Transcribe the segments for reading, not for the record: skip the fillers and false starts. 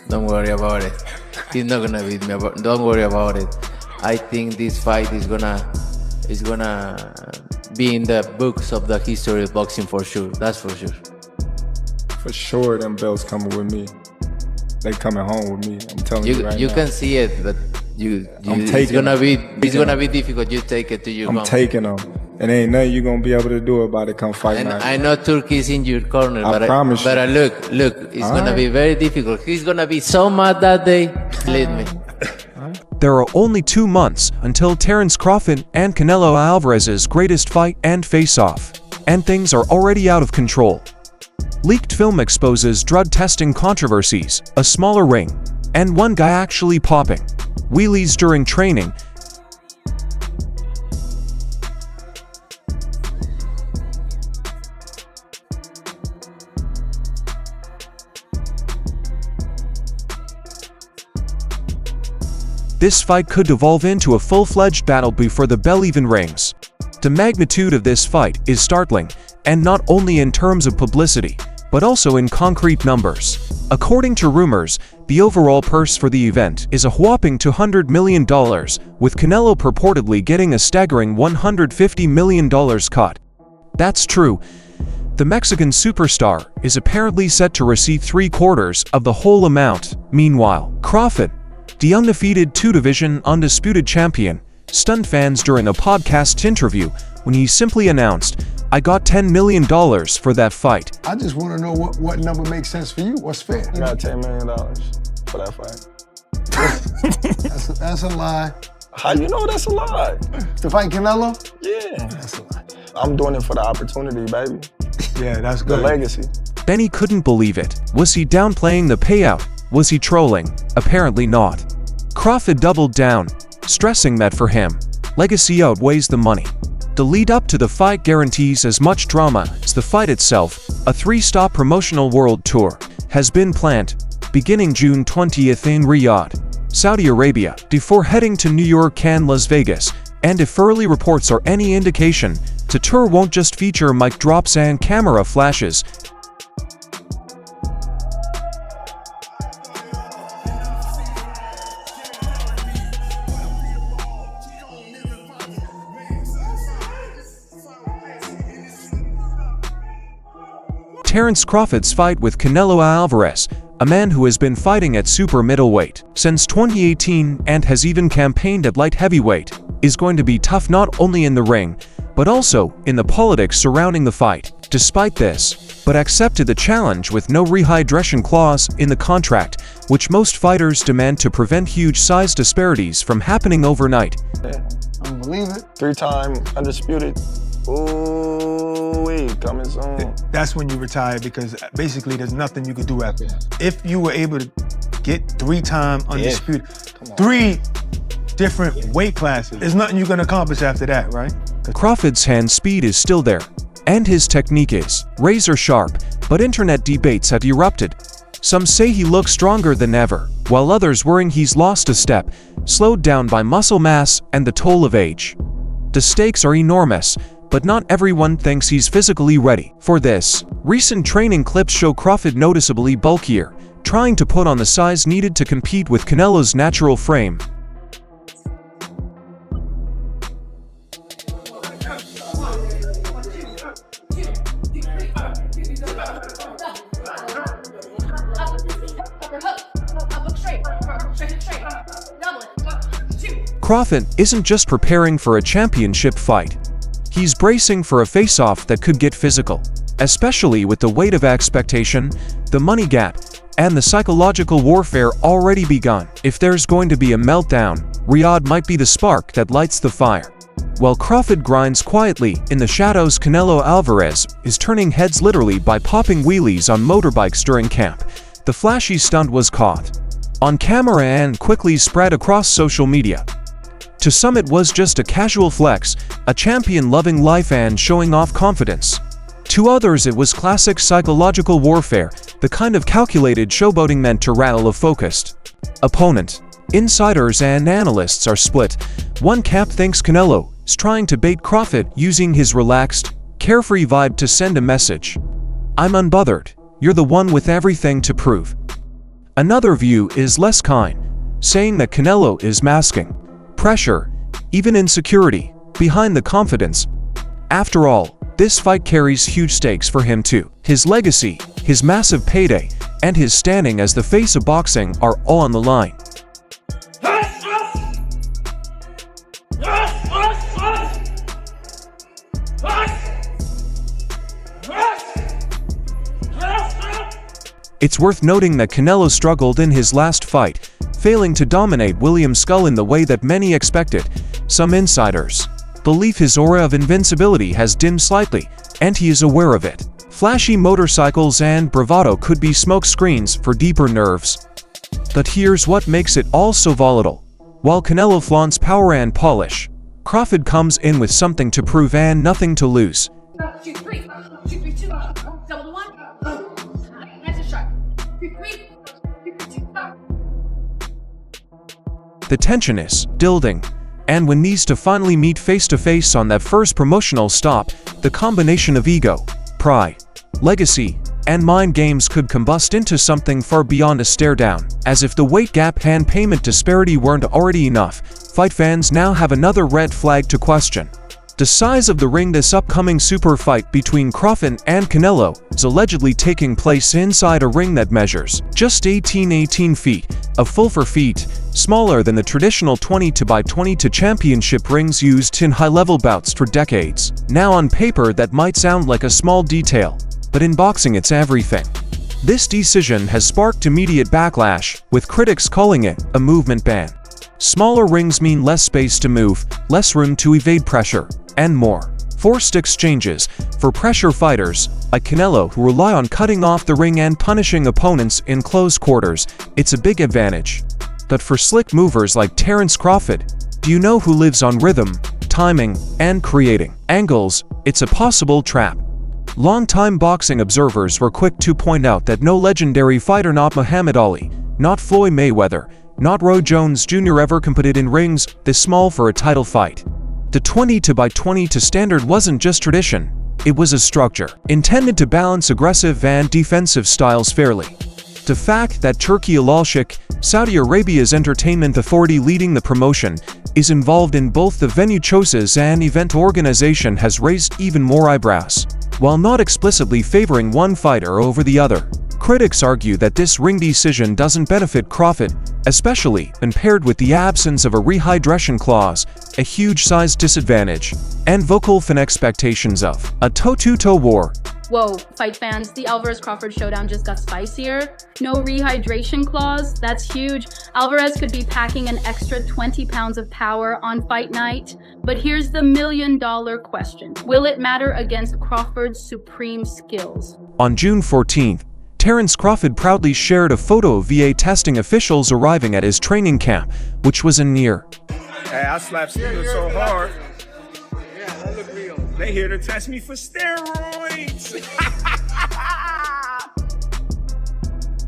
Don't worry about it. He's not gonna beat me. Don't worry about it. I think this fight is gonna be in the books of the history of boxing for sure. That's for sure. For sure, them belts coming with me. They coming home with me. I'm telling you right now. You can see it, but it's gonna be difficult. You take it to your home. I'm taking them. And ain't nothing you gonna be able to do about it come fight night. I know Turkey's in your corner, I promise you. But look, it's gonna be very difficult. He's gonna be so mad that day. Believe me. There are only 2 months until Terence Crawford and Canelo Alvarez's greatest fight and face-off, and things are already out of control. Leaked film exposes drug testing controversies, a smaller ring, and one guy actually popping wheelies during training. This fight could devolve into a full-fledged battle before the bell even rings. The magnitude of this fight is startling, and not only in terms of publicity, but also in concrete numbers. According to rumors, the overall purse for the event is a whopping $200 million, with Canelo purportedly getting a staggering $150 million cut. That's true. The Mexican superstar is apparently set to receive 3/4 of the whole amount. Meanwhile, Crawford, the undefeated two-division undisputed champion, stunned fans during a podcast interview when he simply announced, "I got $10 million for that fight." I just want to know what number makes sense for you. What's fair? I got $10 million for that fight. That's a lie. How you know that's a lie? To fight Canelo? Yeah. That's a lie. I'm doing it for the opportunity, baby. Yeah, that's good. The legacy. Benny couldn't believe it. Was he downplaying the payout? Was he trolling? Apparently not. Crawford doubled down, stressing that for him, legacy outweighs the money. The lead up to the fight guarantees as much drama as the fight itself. A 3-stop promotional world tour has been planned, beginning June 20th in Riyadh, Saudi Arabia, before heading to New York and Las Vegas. And if early reports are any indication, the tour won't just feature mic drops and camera flashes. Terence Crawford's fight with Canelo Alvarez, a man who has been fighting at super middleweight since 2018 and has even campaigned at light heavyweight, is going to be tough not only in the ring, but also in the politics surrounding the fight. Despite this, but accepted the challenge with no rehydration clause in the contract, which most fighters demand to prevent huge size disparities from happening overnight. I don't believe it. 3-time undisputed. Ooh, coming soon. That's when you retire, because basically there's nothing you could do after that. If you were able to get 3-time undisputed, 3 different weight classes, there's nothing you can accomplish after that, right? Crawford's hand speed is still there, and his technique is razor sharp, but internet debates have erupted. Some say he looks stronger than ever, while others worrying he's lost a step, slowed down by muscle mass and the toll of age. The stakes are enormous, but not everyone thinks he's physically ready for this. Recent training clips show Crawford noticeably bulkier, trying to put on the size needed to compete with Canelo's natural frame. Crawford isn't just preparing for a championship fight. He's bracing for a face-off that could get physical, especially with the weight of expectation, the money gap, and the psychological warfare already begun. If there's going to be a meltdown, Riyadh might be the spark that lights the fire. While Crawford grinds quietly in the shadows, Canelo Alvarez is turning heads literally by popping wheelies on motorbikes during camp. The flashy stunt was caught on camera and quickly spread across social media. To some it was just a casual flex, a champion loving life and showing off confidence. To others it was classic psychological warfare, the kind of calculated showboating meant to rattle a focused opponent. Insiders and analysts are split. One camp thinks Canelo is trying to bait Crawford using his relaxed, carefree vibe to send a message. I'm unbothered. You're the one with everything to prove. Another view is less kind, saying that Canelo is masking pressure, even insecurity, behind the confidence. After all, this fight carries huge stakes for him too. His legacy, his massive payday, and his standing as the face of boxing are all on the line. It's worth noting that Canelo struggled in his last fight, failing to dominate William Skull in the way that many expected. Some insiders believe his aura of invincibility has dimmed slightly, and he is aware of it. Flashy motorcycles and bravado could be smoke screens for deeper nerves. But here's what makes it all so volatile. While Canelo flaunts power and polish, Crawford comes in with something to prove and nothing to lose. Shoot three, two, double one. Nice and sharp. Shoot three, two, The tension is building, and when these two finally meet face-to-face on that first promotional stop, the combination of ego, pride, legacy, and mind games could combust into something far beyond a stare-down. As if the weight gap and payment disparity weren't already enough, fight fans now have another red flag to question. The size of the ring. This upcoming super fight between Crawford and Canelo is allegedly taking place inside a ring that measures just 18 feet, a full 4 feet, smaller than the traditional 20-by-20 championship rings used in high-level bouts for decades. Now on paper that might sound like a small detail, but in boxing it's everything. This decision has sparked immediate backlash, with critics calling it a movement ban. Smaller rings mean less space to move, less room to evade pressure, and more forced exchanges. For pressure fighters like Canelo, who rely on cutting off the ring and punishing opponents in close quarters, it's a big advantage. But for slick movers like Terence Crawford, do you know who lives on rhythm, timing, and creating angles, it's a possible trap. Longtime boxing observers were quick to point out that no legendary fighter, not Muhammad Ali, not Floyd Mayweather, not Roy Jones Jr. ever competed in rings this small for a title fight. The 20-by-20 standard wasn't just tradition, it was a structure intended to balance aggressive and defensive styles fairly. The fact that Turkey Al-Sheikh, Saudi Arabia's entertainment authority leading the promotion, is involved in both the venue choices and event organization has raised even more eyebrows. While not explicitly favoring one fighter over the other, critics argue that this ring decision doesn't benefit Crawford, especially when paired with the absence of a rehydration clause, a huge size disadvantage, and vocal fan expectations of a toe-to-toe war. Whoa, fight fans, the Alvarez-Crawford showdown just got spicier. No rehydration clause, that's huge. Alvarez could be packing an extra 20 pounds of power on fight night. But here's the million-dollar question. Will it matter against Crawford's supreme skills? On June 14th, Terence Crawford proudly shared a photo of VA testing officials arriving at his training camp, which was in near. Hey, I slapped Steven so hard. They here to test me for steroids.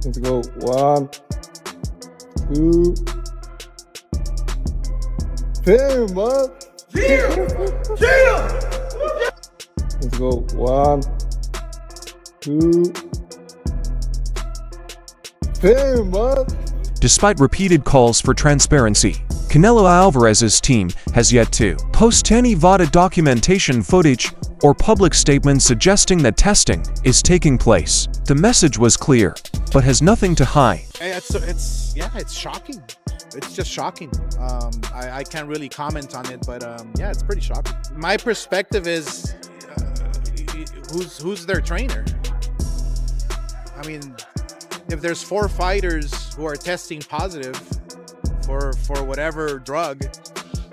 Let's go. 1, 2. Damn, man. Let's go. 1, 2. Damn, man. Despite repeated calls for transparency, Canelo Alvarez's team has yet to post any VADA documentation footage or public statements suggesting that testing is taking place. The message was clear, but has nothing to hide. It's shocking. It's just shocking. I can't really comment on it, but yeah, it's pretty shocking. My perspective is, who's their trainer? I mean, if there's 4 fighters who are testing positive for whatever drug,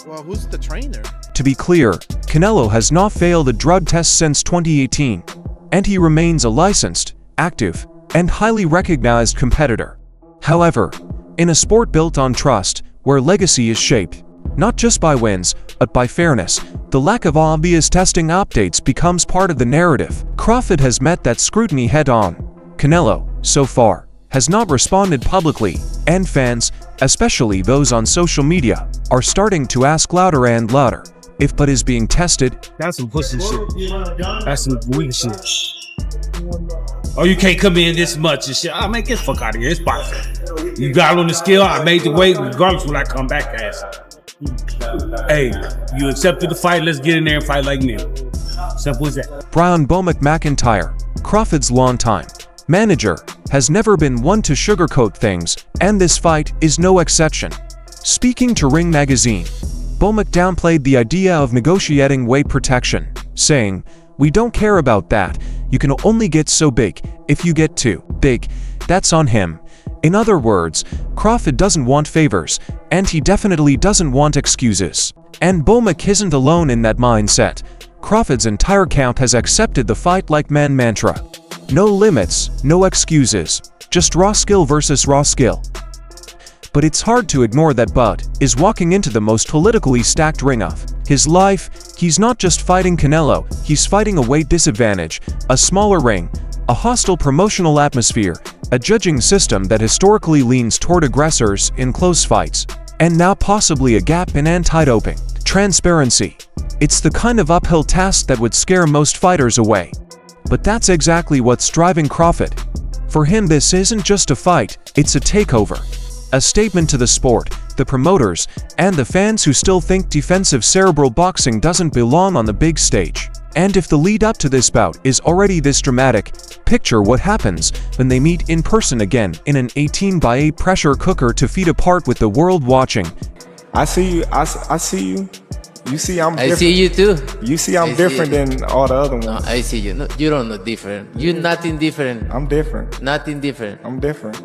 well, who's the trainer? To be clear, Canelo has not failed a drug test since 2018, and he remains a licensed, active, and highly recognized competitor. However, in a sport built on trust, where legacy is shaped not just by wins, but by fairness, the lack of obvious testing updates becomes part of the narrative. Crawford has met that scrutiny head-on. Canelo, so far, has not responded publicly, and fans, especially those on social media, are starting to ask louder and louder if Bud is being tested. That's some pussy shit. That's some weak shit. Oh, you can't come in this much and shit. I man, get the fuck out of here. It's boxing. You got on the scale, I made the weight, regardless when I come back, ass. Hey, you accepted the fight, let's get in there and fight like men. Simple as that. Brian Bomac McIntyre, Crawford's longtime manager, has never been one to sugarcoat things, and this fight is no exception. Speaking to Ring Magazine, Bomac downplayed the idea of negotiating weight protection, saying, "We don't care about that. You can only get so big. If you get too big, that's on him." In other words, Crawford doesn't want favors, and he definitely doesn't want excuses. And Bomac isn't alone in that mindset. Crawford's entire camp has accepted the fight like man mantra. No limits, no excuses, just raw skill versus raw skill. But it's hard to ignore that Bud is walking into the most politically stacked ring of his life. He's not just fighting Canelo, he's fighting a weight disadvantage, a smaller ring, a hostile promotional atmosphere, a judging system that historically leans toward aggressors in close fights, and now possibly a gap in anti-doping transparency. It's the kind of uphill task that would scare most fighters away. But that's exactly what's driving Crawford. For him, this isn't just a fight, it's a takeover. A statement to the sport, the promoters, and the fans who still think defensive cerebral boxing doesn't belong on the big stage. And if the lead up to this bout is already this dramatic, picture what happens when they meet in person again in an 18x8 pressure cooker to feed apart with the world watching. I see you. I see you. You see I'm different. I see you too. You see I'm I see different you. than all the other ones. No, I see you. No, you don't look different. You're nothing different. I'm different. Nothing different. I'm different.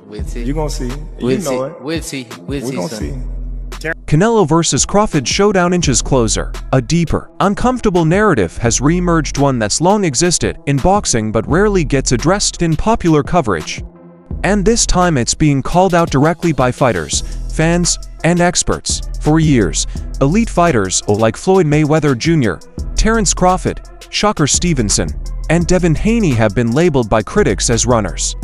We'll see. You gonna see. We'll You know see. it. We'll see. We'll We see. gonna son. see. Canelo vs. Crawford showdown inches closer. A deeper, uncomfortable narrative has re-emerged, one that's long existed in boxing but rarely gets addressed in popular coverage. And this time it's being called out directly by fighters, fans, and experts. For years, elite fighters like Floyd Mayweather Jr., Terence Crawford, Shocker Stevenson, and Devin Haney have been labeled by critics as runners.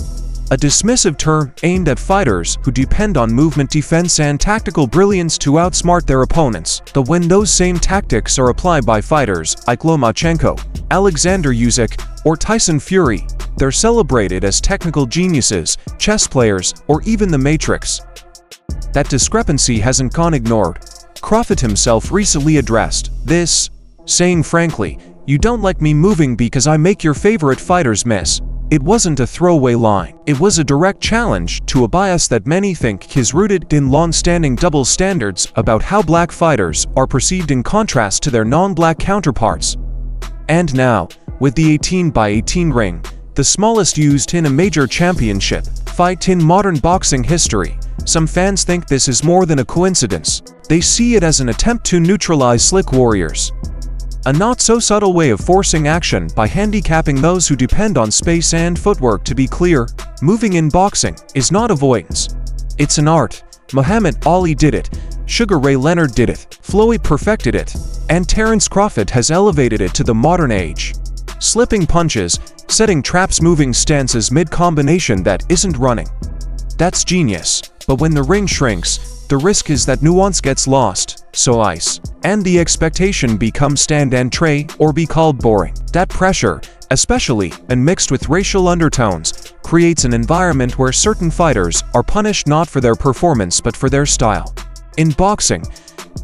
A dismissive term aimed at fighters who depend on movement, defense, and tactical brilliance to outsmart their opponents. But when those same tactics are applied by fighters like Lomachenko, Alexander Usyk, or Tyson Fury, they're celebrated as technical geniuses, chess players, or even the Matrix. That discrepancy hasn't gone ignored. Crawford himself recently addressed this, saying frankly, "You don't like me moving because I make your favorite fighters miss." It wasn't a throwaway line. It was a direct challenge to a bias that many think is rooted in long-standing double standards about how black fighters are perceived in contrast to their non-black counterparts. And now, with the 18x18 ring, the smallest used in a major championship fight in modern boxing history, some fans think this is more than a coincidence. They see it as an attempt to neutralize slick warriors. A not-so-subtle way of forcing action by handicapping those who depend on space and footwork. To be clear, moving in boxing is not avoidance. It's an art. Muhammad Ali did it, Sugar Ray Leonard did it, Floyd perfected it, and Terence Crawford has elevated it to the modern age. Slipping punches, setting traps, moving stances mid-combination that isn't running. That's genius. But when the ring shrinks, the risk is that nuance gets lost, so ice, and the expectation becomes stand and tray or be called boring. That pressure, especially and mixed with racial undertones, creates an environment where certain fighters are punished not for their performance but for their style. In boxing,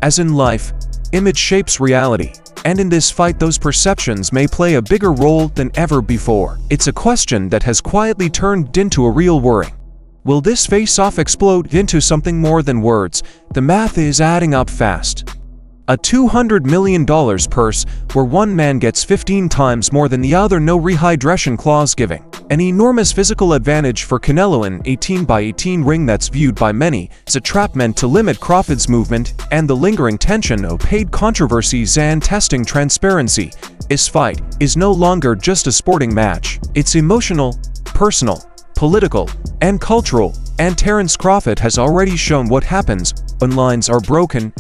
as in life, image shapes reality, and in this fight those perceptions may play a bigger role than ever before. It's a question that has quietly turned into a real worry. Will this face-off explode into something more than words? The math is adding up fast. A $200 million purse where one man gets 15 times more than the other, no rehydration clause giving. An enormous physical advantage for Canelo in 18x18 ring that's viewed by many as a trap meant to limit Crawford's movement, and the lingering tension of paid controversies and testing transparency. This fight is no longer just a sporting match. It's emotional, personal, political, and cultural, and Terence Crawford has already shown what happens when lines are broken.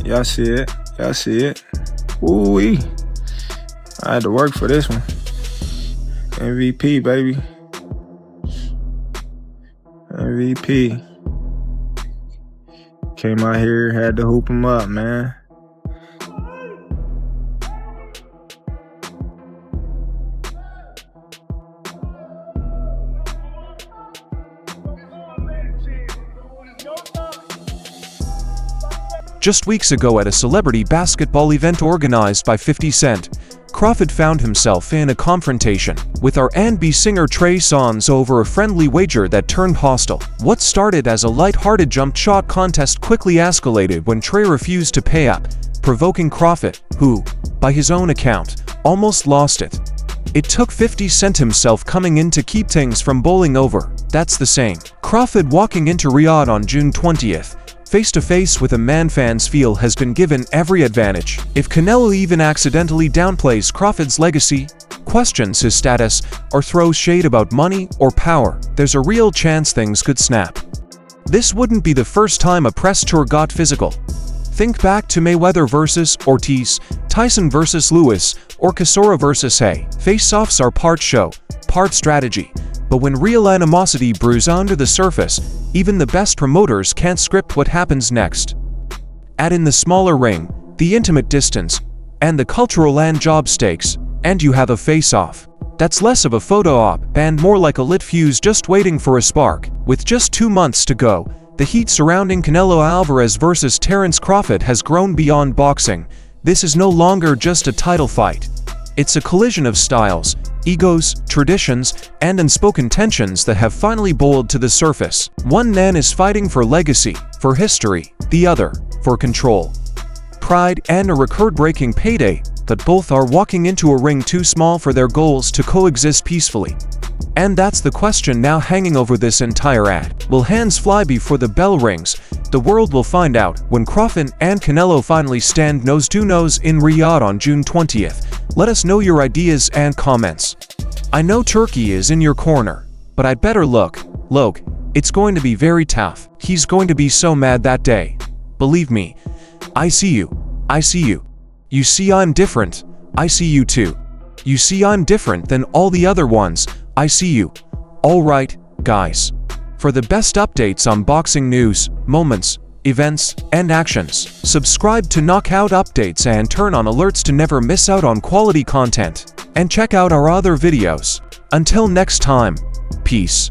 Y'all see it. Y'all see it. Ooh-wee. I had to work for this one. MVP, baby. MVP. Came out here, had to hoop him up, man. Just weeks ago at a celebrity basketball event organized by 50 Cent, Crawford found himself in a confrontation with R&B singer Trey Songz over a friendly wager that turned hostile. What started as a light-hearted jump shot contest quickly escalated when Trey refused to pay up, provoking Crawford, who, by his own account, almost lost it. It took 50 Cent himself coming in to keep things from bowling over. That's the same. Crawford walking into Riyadh on June 20th, face-to-face with a man fans feel has been given every advantage. If Canelo even accidentally downplays Crawford's legacy, questions his status, or throws shade about money or power, there's a real chance things could snap. This wouldn't be the first time a press tour got physical. Think back to Mayweather vs. Ortiz, Tyson vs. Lewis, or Chisora vs. Hay. Face-offs are part show, part strategy. But when real animosity brews under the surface, even the best promoters can't script what happens next. Add in the smaller ring, the intimate distance, and the cultural and job stakes, and you have a face-off. That's less of a photo op and more like a lit fuse just waiting for a spark. With just 2 months to go, the heat surrounding Canelo Alvarez versus Terence Crawford has grown beyond boxing. This is no longer just a title fight. It's a collision of styles, egos, traditions, and unspoken tensions that have finally boiled to the surface. One man is fighting for legacy, for history, the other, for control, pride, and a record-breaking payday, but both are walking into a ring too small for their goals to coexist peacefully. And that's the question now hanging over this entire ad. Will hands fly before the bell rings? The world will find out when Crawford and Canelo finally stand nose to nose in Riyadh on June 20th. Let us know your ideas and comments. I know Turkey is in your corner, but I'd better look. It's going to be very tough. He's going to be so mad that day. Believe me. I see you. I see you. You see I'm different. I see you too. You see I'm different than all the other ones. I see you. Alright, guys. For the best updates on boxing news, moments, events, and actions, subscribe to Knockout Updates and turn on alerts to never miss out on quality content. And check out our other videos. Until next time, peace.